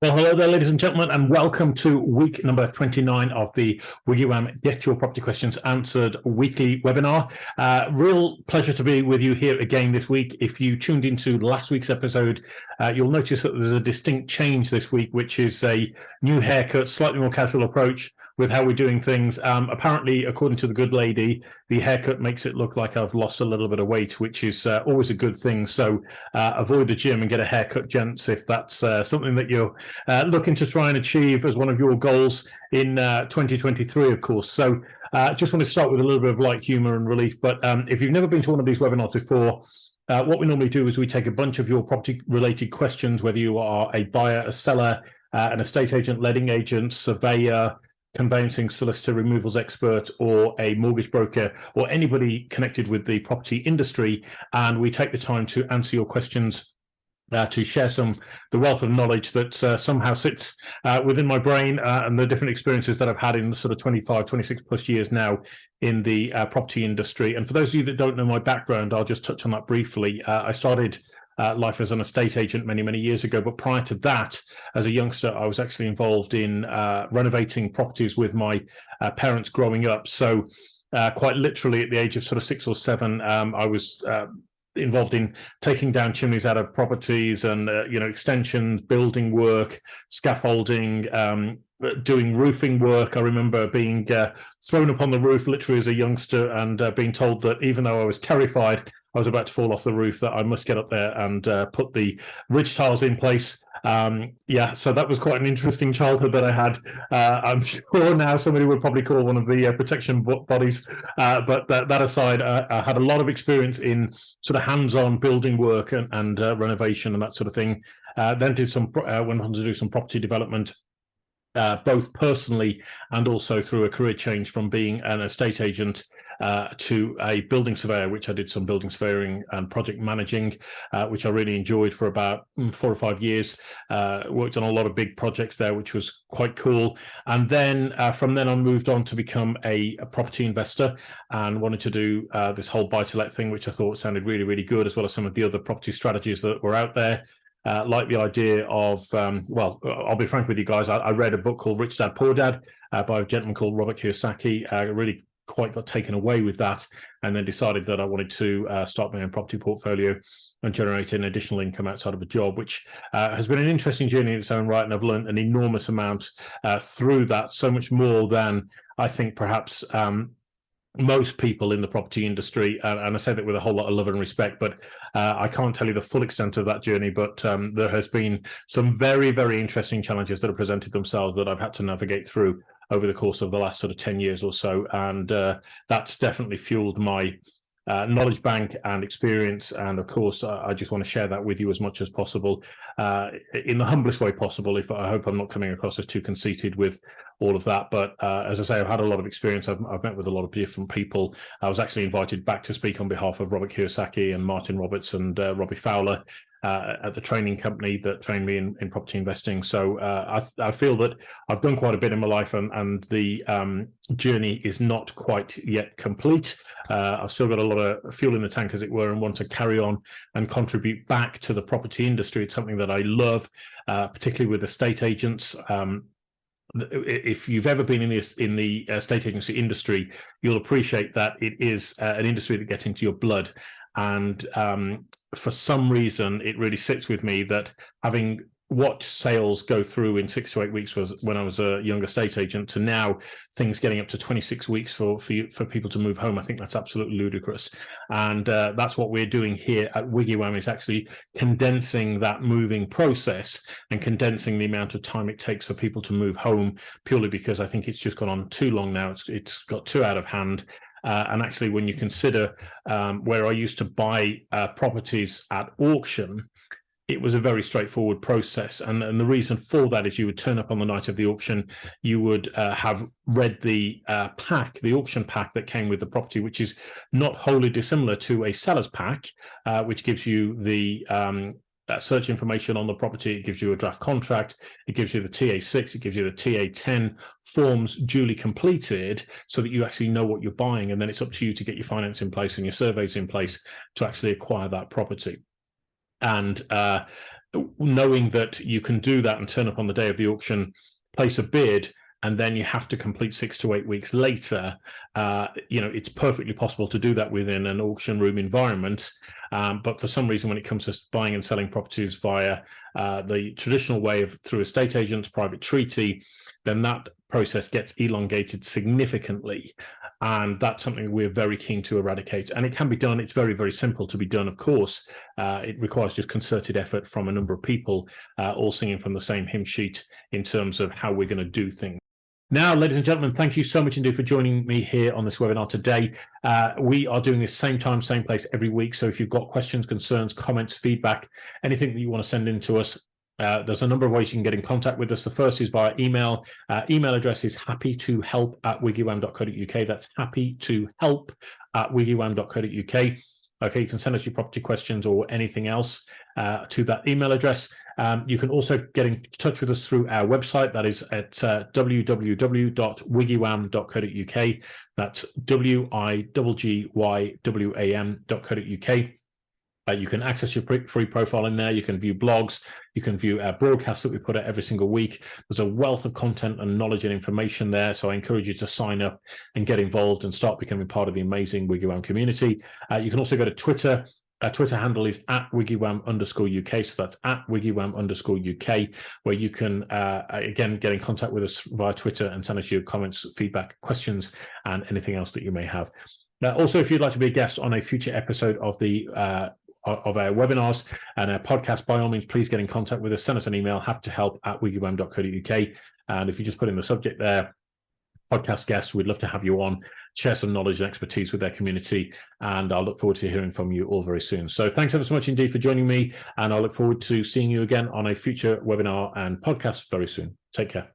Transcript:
Well, hello there, ladies and gentlemen, and welcome to week number 29 of the WiggyWam Get Your Property Questions Answered weekly webinar. Real pleasure to be with you here again this week. If you tuned into last week's episode, you'll notice that there's a distinct change this week, which is a new haircut, slightly more casual approach with how we're doing things. Apparently, according to the good lady, the haircut makes it look like I've lost a little bit of weight, which is always a good thing. So avoid the gym and get a haircut, gents, if that's something that you're looking to try and achieve as one of your goals in 2023, of course. So just want to start with a little bit of light humor and relief. But if you've never been to one of these webinars before, what we normally do is we take a bunch of your property-related questions, whether you are a buyer, a seller, an estate agent, letting agent, surveyor, conveyancing solicitor, removals expert, or a mortgage broker, or anybody connected with the property industry, and we take the time to answer your questions, to share the wealth of knowledge that somehow sits within my brain and the different experiences that I've had in the sort of 25, 26 plus years now in the property industry. And for those of you that don't know my background, I'll just touch on that briefly. I started life as an estate agent many, many years ago. But prior to that, as a youngster, I was actually involved in renovating properties with my parents growing up. So quite literally at the age of sort of 6 or 7, I was involved in taking down chimneys out of properties and extensions, building work, scaffolding, doing roofing work. I remember being thrown up on the roof literally as a youngster and being told that even though I was terrified I was about to fall off the roof, that I must get up there and put the ridge tiles in place. So that was quite an interesting childhood that I had. I'm sure now somebody would probably call one of the protection bodies, but that aside, I had a lot of experience in sort of hands-on building work and renovation and that sort of thing. Then went on to do some property development, both personally and also through a career change from being an estate agent to a building surveyor, which I did some building surveying and project managing, which I really enjoyed for about 4 or 5 years. Worked on a lot of big projects there, which was quite cool. And then from then on, moved on to become a property investor and wanted to do this whole buy-to-let thing, which I thought sounded really, really good, as well as some of the other property strategies that were out there. Like the idea of, I'll be frank with you guys, I read a book called Rich Dad, Poor Dad by a gentleman called Robert Kiyosaki. Really quite got taken away with that, and then decided that I wanted to start my own property portfolio and generate an additional income outside of a job, which has been an interesting journey in its own right, and I've learned an enormous amount through that, so much more than I think perhaps most people in the property industry, and I say that with a whole lot of love and respect, but I can't tell you the full extent of that journey. But there has been some very, very interesting challenges that have presented themselves that I've had to navigate through over the course of the last sort of 10 years or so. And that's definitely fueled my knowledge bank and experience. And of course, I just want to share that with you as much as possible, in the humblest way possible. I hope I'm not coming across as too conceited with all of that. But as I say, I've had a lot of experience. I've met with a lot of different people. I was actually invited back to speak on behalf of Robert Kiyosaki and Martin Roberts and Robbie Fowler at the training company that trained me in property investing. So I feel that I've done quite a bit in my life, and the journey is not quite yet complete. I've still got a lot of fuel in the tank, as it were, and want to carry on and contribute back to the property industry. It's something that I love, particularly with estate agents. If you've ever been in the estate agency industry, you'll appreciate that it is an industry that gets into your blood. And for some reason, it really sits with me that having watched sales go through in 6 to 8 weeks was when I was a young estate agent, to now things getting up to 26 weeks for people to move home. I think that's absolutely ludicrous. And that's what we're doing here at WiggyWam, is actually condensing that moving process and condensing the amount of time it takes for people to move home, purely because I think it's just gone on too long now. It's got too out of hand. And actually, when you consider where I used to buy properties at auction, it was a very straightforward process. And the reason for that is you would turn up on the night of the auction, you would have read the auction pack that came with the property, which is not wholly dissimilar to a seller's pack, which gives you the search information on the property. It gives you a draft contract, it gives you the TA6, it gives you the TA10 forms duly completed, so that you actually know what you're buying, and then it's up to you to get your finance in place and your surveys in place to actually acquire that property. And knowing that you can do that and turn up on the day of the auction, place a bid, and then you have to complete 6 to 8 weeks later, it's perfectly possible to do that within an auction room environment. But for some reason, when it comes to buying and selling properties via the traditional way of through estate agents, private treaty, then that process gets elongated significantly. And that's something we're very keen to eradicate. And it can be done. It's very, very simple to be done, of course. It requires just concerted effort from a number of people, all singing from the same hymn sheet in terms of how we're going to do things. Now, ladies and gentlemen, thank you so much indeed for joining me here on this webinar today. We are doing this same time, same place every week. So if you've got questions, concerns, comments, feedback, anything that you want to send in to us, there's a number of ways you can get in contact with us. The first is via email. Email address is happytohelp@wiggywam.co.uk. That's happytohelp@wiggywam.co.uk. Okay, you can send us your property questions or anything else to that email address. You can also get in touch with us through our website. That is at www.wiggywam.co.uk. That's WIGGYWAM.co.uk. You can access your free profile in there. You can view blogs. You can view our broadcasts that we put out every single week. There's a wealth of content and knowledge and information there. So I encourage you to sign up and get involved and start becoming part of the amazing WiggyWam community. You can also go to Twitter. Our Twitter handle is @WiggyWam_UK. So that's @WiggyWam_UK, where you can, again, get in contact with us via Twitter and send us your comments, feedback, questions, and anything else that you may have. Also, if you'd like to be a guest on a future episode of of our webinars and our podcast, by all means, please get in contact with us. Send us an email, happytohelp@wiggywam.co.uk. And if you just put in the subject there, podcast guest, we'd love to have you on, share some knowledge and expertise with their community. And I'll look forward to hearing from you all very soon. So thanks ever so much indeed for joining me. And I look forward to seeing you again on a future webinar and podcast very soon. Take care.